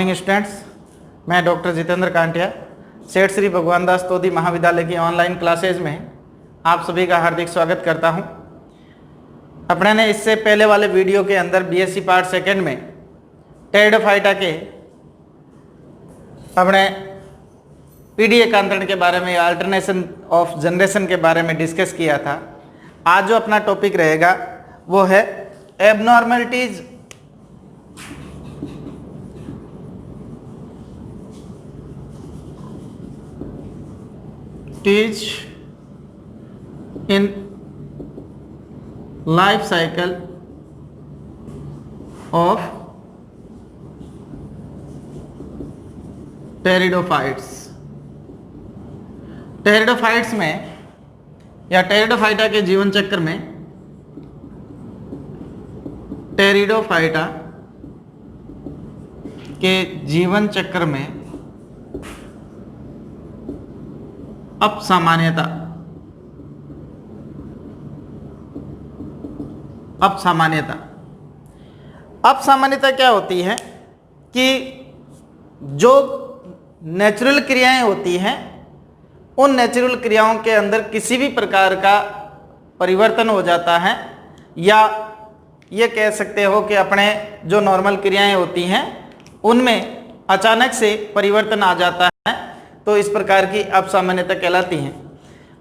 Morning students, मैं doctor Jitendra Kantia सेठ श्री भगवान दास तोदी महाविद्यालय की ऑनलाइन क्लासेज में आप सभी का हार्दिक स्वागत करता हूं। अपने ने इससे पहले वाले वीडियो के अंदर बीएससी पार्ट सेकंड में टेरिडोफाइटा के अपने पीडी एकांतरण के बारे में, अल्टरनेशन ऑफ जनरेशन के बारे में डिस्कस किया था। आज जो अपना टॉपिक रहेगा वो है abnormalities in life cycle of pteridophytes. Pteridophytes में या टेरिडोफाइटा के जीवन चक्र में टेरिडोफाइटा के जीवन चक्र में अपसामान्यता क्या होती है कि जो नेचुरल क्रियाएं होती हैं उन नेचुरल क्रियाओं के अंदर किसी भी प्रकार का परिवर्तन हो जाता है, या ये कह सकते हो कि अपने जो नॉर्मल क्रियाएं होती हैं उनमें अचानक से परिवर्तन आ जाता है, तो इस प्रकार की अपसामान्यता कहलाती हैं।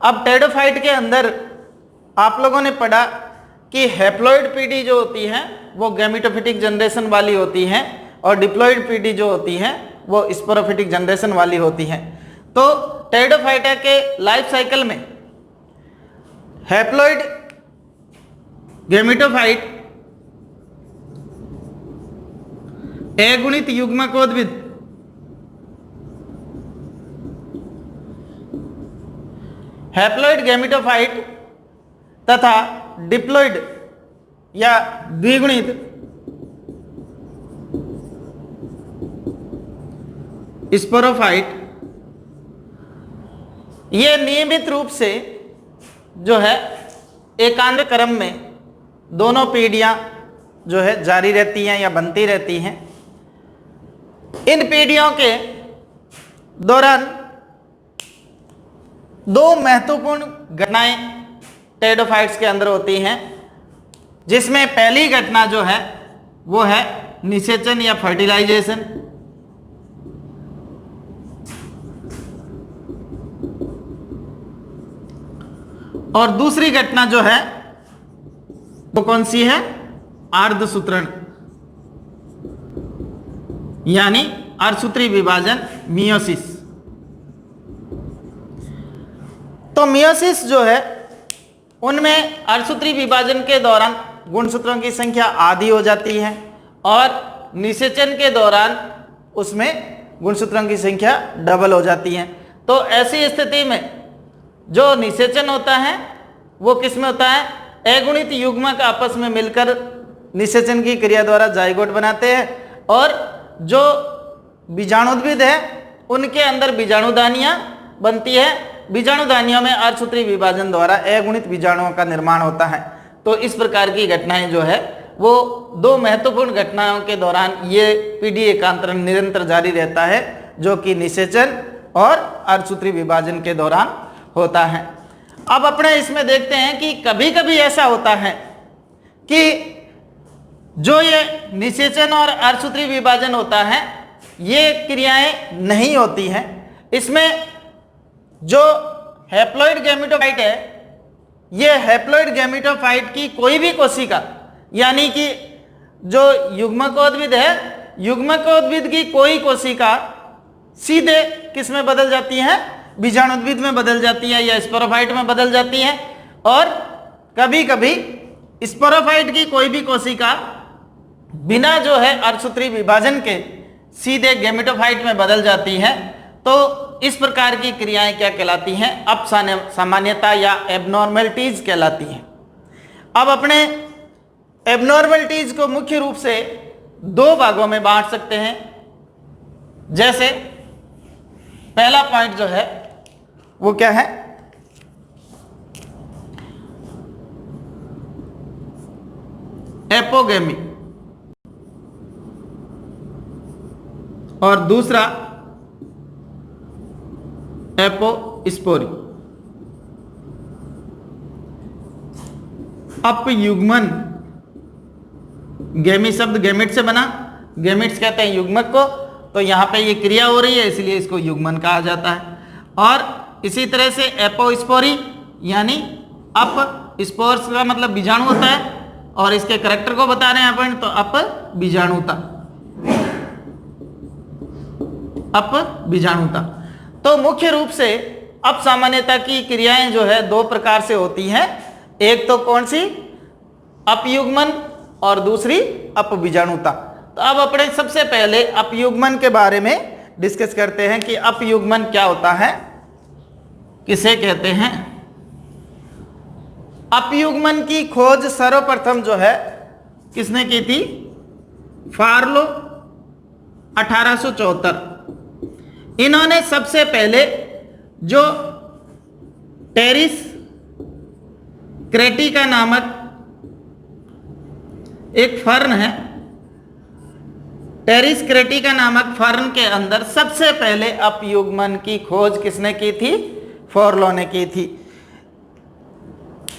अब टेरिडोफाइट के अंदर आप लोगों ने पढ़ा कि हैप्लॉइड पीढ़ी जो होती है वो गैमेटोफिटिक जनरेशन वाली होती है और डिप्लॉइड पीढ़ी जो होती है वो स्पोरोफिटिक जनरेशन वाली होती है। तो टेरिडोफाइटा के लाइफ साइकिल में हैप्लॉइड गैमेटोफाइट अगुणित युग्मकोद्भिद हैप्लॉइड गैमेटोफाइट तथा डिप्लॉइड या द्विगुणित स्पोरोफाइट ये नियमित रूप से जो है एकांतर क्रम में दोनों पीढ़ियां जो है जारी रहती हैं या बनती रहती हैं। इन पीढ़ियों के दौरान दो महत्वपूर्ण घटनाएं टेरिडोफाइट्स के अंदर होती हैं, जिसमें पहली घटना जो है वो है निषेचन या फर्टिलाइजेशन, और दूसरी घटना जो है वो कौन सी है, अर्धसूत्रण यानी अर्धसूत्री विभाजन, मियोसिस। तो मियोसिस जो है उनमें अर्धसूत्री विभाजन के दौरान गुणसूत्रों की संख्या आधी हो जाती है और निषेचन के दौरान उसमें गुणसूत्रों की संख्या डबल हो जाती है। तो ऐसी स्थिति में जो निषेचन होता है वो किस में होता है, अगुणित युग्मक आपस में मिलकर निषेचन की क्रिया द्वारा जाइगोट बनाते हैं, और जो बीजाणुद्भिद है उनके अंदर बीजाणुदानियां बनती है। बीजाणुदानियों में अर्धसूत्री विभाजन द्वारा अगुणित बीजाणुओं का निर्माण होता है। तो इस प्रकार की घटनाएं जो है वो दो महत्वपूर्ण घटनाओं के दौरान ये पीढ़ी एकांतरण निरंतर जारी रहता है, जो कि निषेचन और अर्धसूत्री विभाजन के दौरान होता है। अब अपने इसमें देखते हैं कि कभी कभी ऐसा होता है कि जो ये निषेचन और अर्धसूत्री विभाजन होता है ये क्रियाएं नहीं होती हैं। इसमें जो हैप्लॉइड गैमेटोफाइट है, ये हैप्लॉइड गैमेटोफाइट की कोई भी कोशिका, यानी कि जो युग्मकोद्भिद है, युग्मकोद्भिद की कोई कोशिका सीधे किस में बदल जाती है, बीजाणुद्भिद में बदल जाती है या स्पोरोफाइट में बदल जाती है, और कभी कभी स्पोरोफाइट की कोई भी कोशिका बिना जो है अर्धसूत्री विभाजन के सीधे गैमेटोफाइट में बदल जाती है। तो इस प्रकार की क्रियाएं क्या कहलाती हैं, अपसामान्यता या एबनॉर्मलिटीज कहलाती हैं। अब अपने एबनॉर्मलिटीज को मुख्य रूप से दो भागों में बांट सकते हैं। जैसे पहला पॉइंट जो है वो क्या है, एपोगेमी। और दूसरा एपोस्पोरी। अपयुग्मन, गैमी शब्द गैमेट से बना, गैमेट्स कहते हैं युग्मक को, तो यहां पे ये क्रिया हो रही है इसलिए इसको युग्मन कहा जाता है। और इसी तरह से एपोस्पोरी यानी अप, स्पोर्स का मतलब बीजाणु होता है और इसके करैक्टर को बता रहे हैं अपन, तो अप बीजाणुता, अप बीजाणुता। तो मुख्य रूप से अप सामान्यता की क्रियाएं जो है दो प्रकार से होती हैं, एक तो कौन सी, अपयुग्मन, और दूसरी अपबीजाणुता। तो अब अपने सबसे पहले अपयुग्मन के बारे में डिस्कस करते हैं कि अपयुग्मन क्या होता है, किसे कहते हैं। अपयुग्मन की खोज सर्वप्रथम जो है किसने की थी, फार्लो 1874। इन्होंने सबसे पहले जो टेरिस क्रेटिका नामक एक फर्न है, टेरिस क्रेटिका नामक फर्न के अंदर सबसे पहले अपयुग्मन की खोज किसने की थी, फॉरलो ने की थी।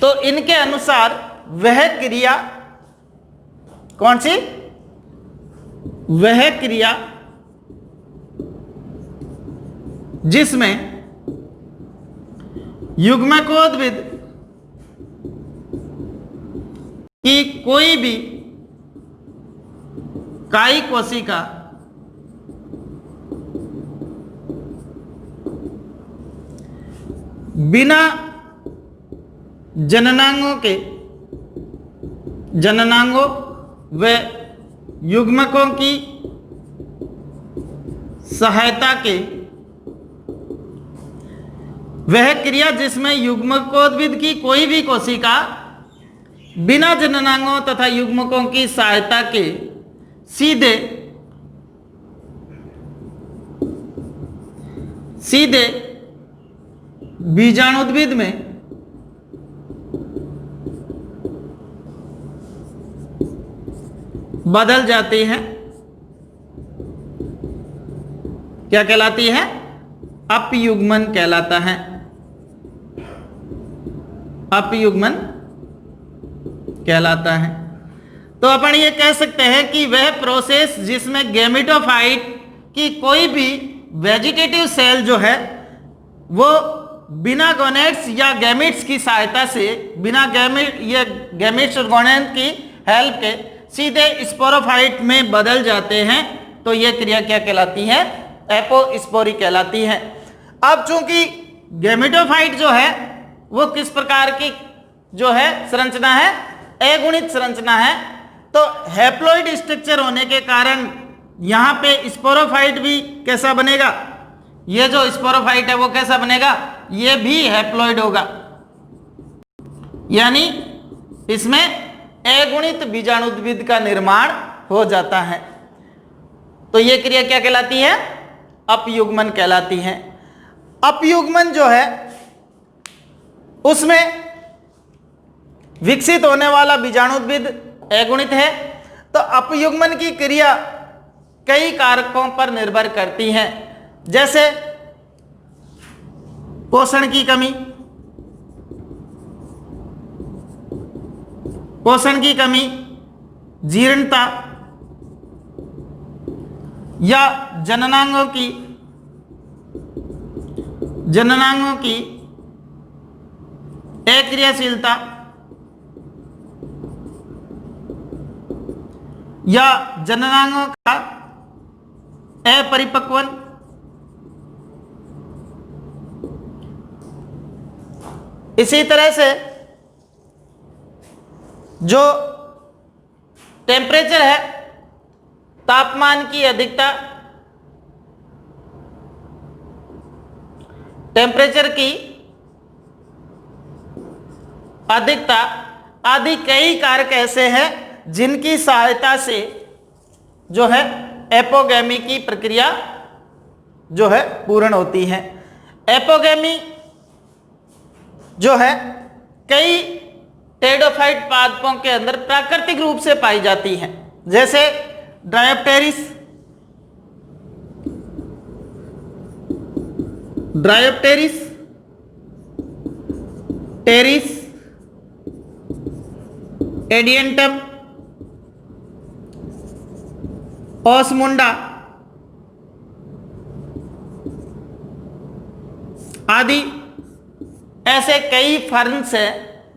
तो इनके अनुसार वह क्रिया कौन सी, वह क्रिया जिसमें युग्मकोद्भिद की कोई भी कायी कोशिका बिना जननांगों व युग्मकों की सहायता के, वह क्रिया जिसमें युग्मकोद्भिद की कोई भी कोशिका बिना जननांगों तथा युग्मकों की सहायता के सीधे बीजाणुद्भिद में बदल जाती है, क्या कहलाती है, अपयुग्मन कहलाता है, अपयुग्मन कहलाता है। तो अपन ये कह सकते हैं कि वह प्रोसेस जिसमें गैमेटोफाइट की कोई भी वेजिटेटिव सेल जो है वो बिना गोनेट्स या गैमेट्स की सहायता से, बिना गैमेट या गैमेट्स और गोनेट की हेल्प के सीधे स्पोरोफाइट में बदल जाते हैं, तो ये क्रिया क्या कहलाती है, एपोस्पोरी कहलाती है। अब चूंकि गैमेटोफाइट जो है वो किस प्रकार की जो है संरचना है, अगुणित संरचना है, तो हैप्लॉइड स्ट्रक्चर होने के कारण यहां पे स्पोरोफाइट भी कैसा बनेगा, ये जो स्पोरोफाइट है वो कैसा बनेगा, ये भी हैप्लॉइड होगा, यानी इसमें अगुणित बीजाणुद्भिद का निर्माण हो जाता है। तो ये क्रिया क्या कहलाती है, अपयुग्मन कहलाती है। अपयुग्मन जो है उसमें विकसित होने वाला बीजाणुद्भिद अगुणित है। तो अपयुग्मन की क्रिया कई कारकों पर निर्भर करती है, जैसे पोषण की कमी, जीर्णता या जननांगों की अक्रियाशीलता या जननांगों का अपरिपक्वन, इसी तरह से जो टेम्परेचर है, तापमान की अधिकता, टेम्परेचर की अधिकता आदि कई कारक ऐसे हैं जिनकी सहायता से जो है एपोगैमी की प्रक्रिया जो है पूर्ण होती है। एपोगैमी जो है कई टेरिडोफाइट पादपों के अंदर प्राकृतिक रूप से पाई जाती है, जैसे ड्रायोप्टेरिस, ड्रायोप्टेरिस, टेरिस, एडियंटम, ओसमुंडा आदि ऐसे कई फर्न्स हैं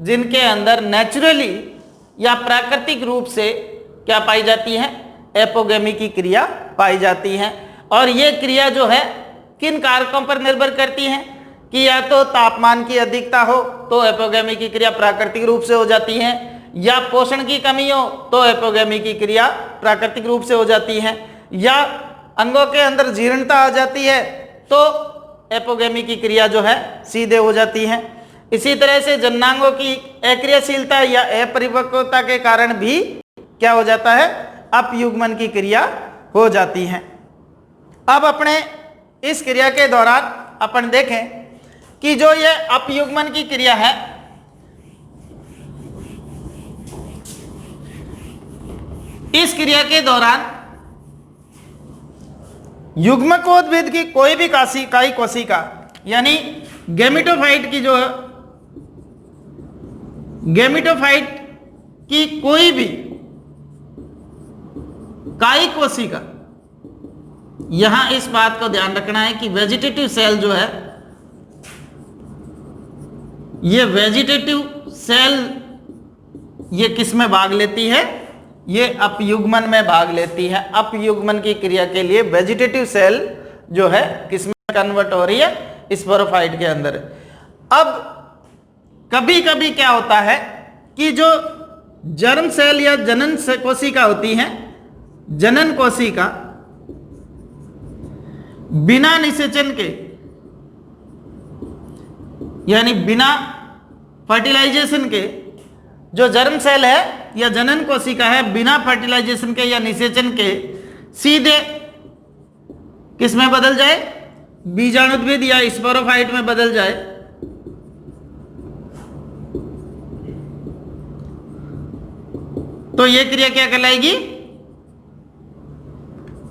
जिनके अंदर नेचुरली या प्राकृतिक रूप से क्या पाई जाती है, एपोगेमी की क्रिया पाई जाती है। और ये क्रिया जो है किन कारकों पर निर्भर करती है कि या तो तापमान की अधिकता हो तो एपोगेमी की क्रिया प्राकृतिक रूप से हो जाती है, या पोषण की कमी हो तो एपोगेमी की क्रिया प्राकृतिक रूप से हो जाती है, या अंगों के अंदर जीर्णता आ जाती है तो एपोगेमी की क्रिया जो है सीधे हो जाती है। इसी तरह से जननांगों की अक्रियाशीलता या अपरिपक्वता के कारण भी क्या हो जाता है, अपयुग्मन की क्रिया हो जाती है। अब अपने इस क्रिया के दौरान अपन देखें कि जो ये अपयुग्मन की क्रिया है, इस क्रिया के दौरान युग्मकोद्भिद की कोई भी काई कोशिका यानी गैमेटोफाइट की जो गैमेटोफाइट की कोई भी काई कोशिका, यहां इस बात को ध्यान रखना है कि वेजिटेटिव सेल जो है, ये वेजिटेटिव सेल ये किस में भाग लेती है, ये अपयुग्मन में भाग लेती है। अपयुग्मन की क्रिया के लिए वेजिटेटिव सेल जो है किस में कन्वर्ट हो रही है, स्पोरोफाइट के अंदर। अब कभी कभी क्या होता है कि जो जर्म सेल या जनन कोशिका होती है, जनन कोशिका बिना निषेचन के यानी बिना फर्टिलाइजेशन के, जो जर्म सेल है या जनन कोशिका है बिना फर्टिलाइजेशन के या निषेचन के सीधे किस में बदल जाए, बीजाणुद्भिद या स्पोरोफाइट में बदल जाए, तो यह क्रिया क्या कहलाएगी,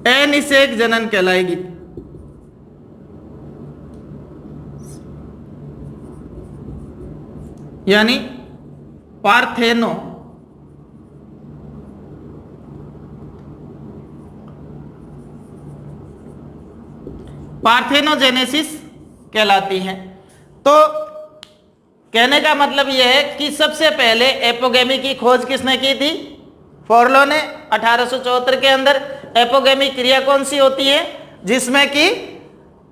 अनिषेक जनन कहलाएगी। यानी पार्थेनोजेनेसिस कहलाती है। तो कहने का मतलब यह है कि सबसे पहले एपोगेमी की खोज किसने की थी, फोरलो ने 1874 के अंदर। एपोगेमी क्रिया कौन सी होती है, जिसमें कि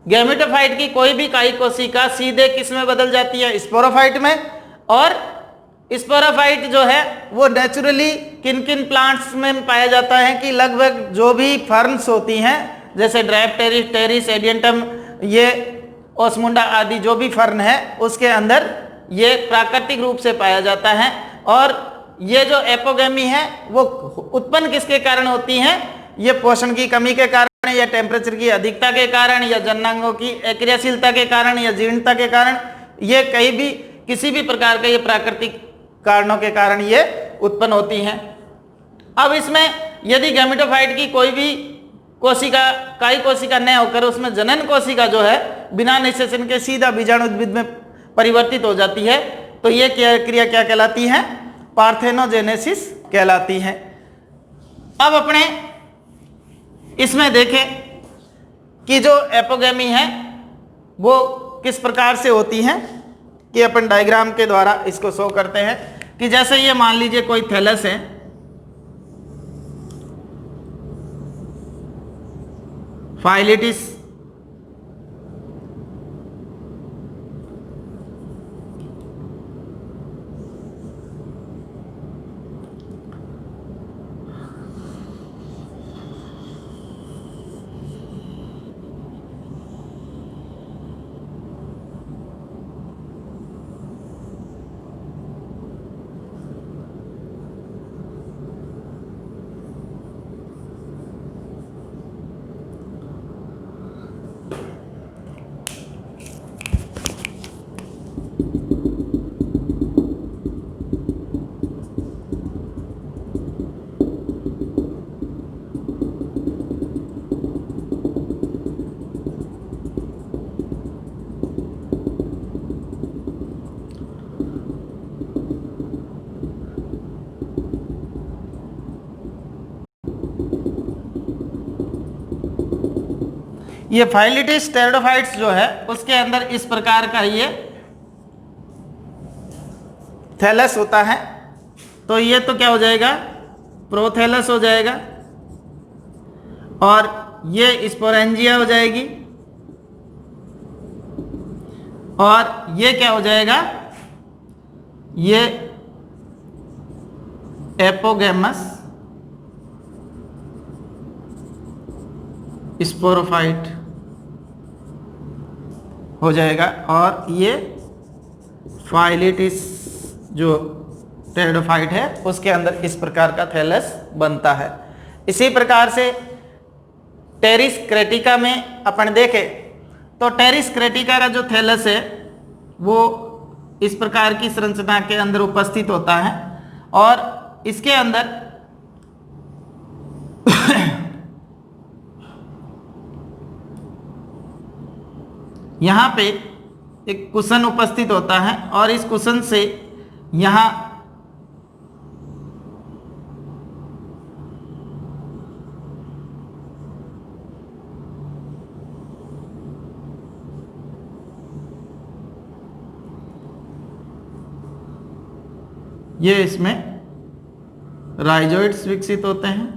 गैमेटोफाइट की कोई भी काई कोशिका सीधे किस में बदल जाती है, स्पोरोफाइट में। और स्पोरोफाइट जो है वो नेचुरली किन किन प्लांट्स में पाया जाता है कि लगभग जो भी फर्न्स होती हैं जैसे ड्रायोप्टेरिस, टेरिस, एडियंटम, ये ओसमुंडा आदि जो भी फर्न है उसके अंदर ये प्राकृतिक रूप से पाया जाता है। और ये जो एपोगेमी है वो उत्पन्न किसके कारण होती है, ये पोषण की कमी के कारण या टेम्परेचर की अधिकता के कारण या जननांगों की अक्रियाशीलता के कारण या जीर्णता के कारण, ये कहीं भी किसी भी प्रकार के ये प्राकृतिक कारणों के कारण ये उत्पन्न होती हैं। अब इसमें यदि गैमेटोफाइट की कोई भी कोशिका काई कोशिका न होकर उसमें जनन कोशिका जो है बिना निषेचन के सीधा बीजाणुद्भिद में परिवर्तित हो जाती है, तो ये क्रिया क्या कहलाती है, पार्थेनोजेनेसिस कहलाती है। अब अपने इसमें देखें कि जो एपोगेमी है वो किस प्रकार से होती है, कि अपन डायग्राम के द्वारा इसको शो करते हैं कि जैसे ये मान लीजिए कोई थैलस है, फाइलेटिस, ये फाइलिटिस टेरिडोफाइट्स जो है उसके अंदर इस प्रकार का ये थैलस होता है। तो ये तो क्या हो जाएगा, प्रोथैलस हो जाएगा, और ये स्पोरेंजिया हो जाएगी, और ये क्या हो जाएगा, ये एपोगैमस स्पोरोफाइट हो जाएगा, और ये फाइलिटिस जो टेरिडोफाइट है उसके अंदर इस प्रकार का थैलस बनता है। इसी प्रकार से टेरिस क्रेटिका में अपन देखें तो टेरिस क्रेटिका का जो थैलस है वो इस प्रकार की संरचना के अंदर उपस्थित होता है, और इसके अंदर यहाँ पे एक कुशन उपस्थित होता है, और इस कुशन से यहाँ ये इसमें राइजोइड्स विकसित होते हैं।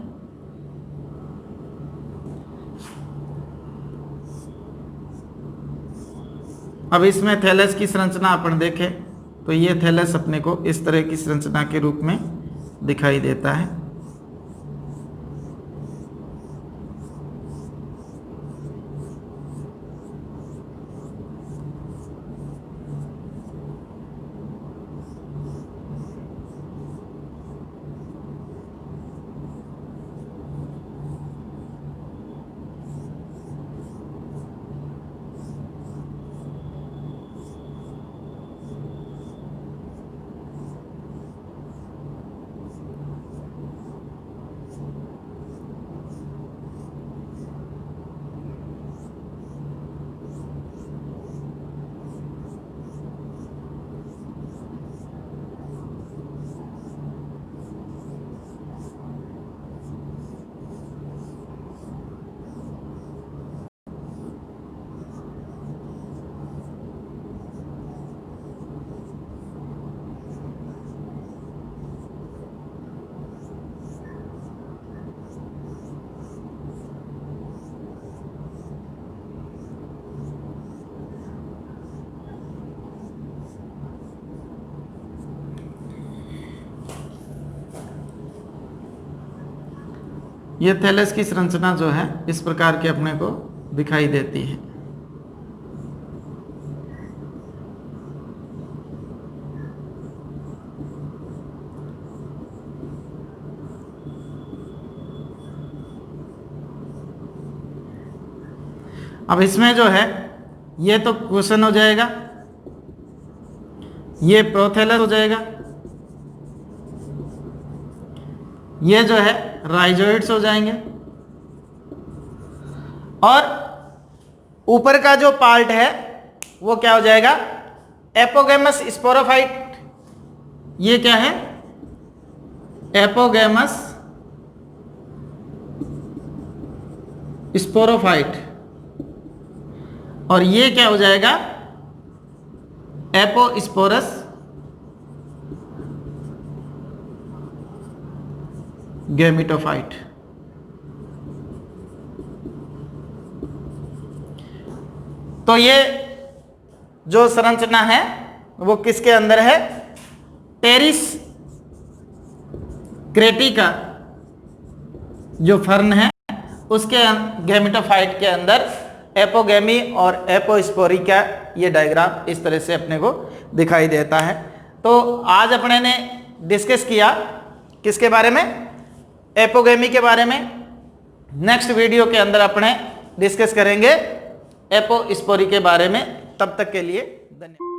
अब इसमें थैलस की संरचना अपन देखें तो ये थैलस अपने को इस तरह की संरचना के रूप में दिखाई देता है। ये थैलस की संरचना जो है इस प्रकार की अपने को दिखाई देती है। अब इसमें जो है ये तो क्वेश्चन हो जाएगा, ये प्रोथैलस हो जाएगा, ये जो है राइजोइड्स हो जाएंगे, और ऊपर का जो पार्ट है वो क्या हो जाएगा, एपोगैमस स्पोरोफाइट। ये क्या है, एपोगैमस स्पोरोफाइट, और ये क्या हो जाएगा, एपोस्पोरस गैमेटोफाइट। तो ये जो संरचना है वो किसके अंदर है, टेरिस क्रेटिका जो फर्न है उसके गैमेटोफाइट के अंदर एपोगैमी और एपोस्पोरिका, ये डायग्राम इस तरह से अपने को दिखाई देता है। तो आज अपने ने डिस्कस किया किसके बारे में, एपोगैमी के बारे में। नेक्स्ट वीडियो के अंदर अपने डिस्कस करेंगे एपोस्पोरी के बारे में। तब तक के लिए धन्यवाद।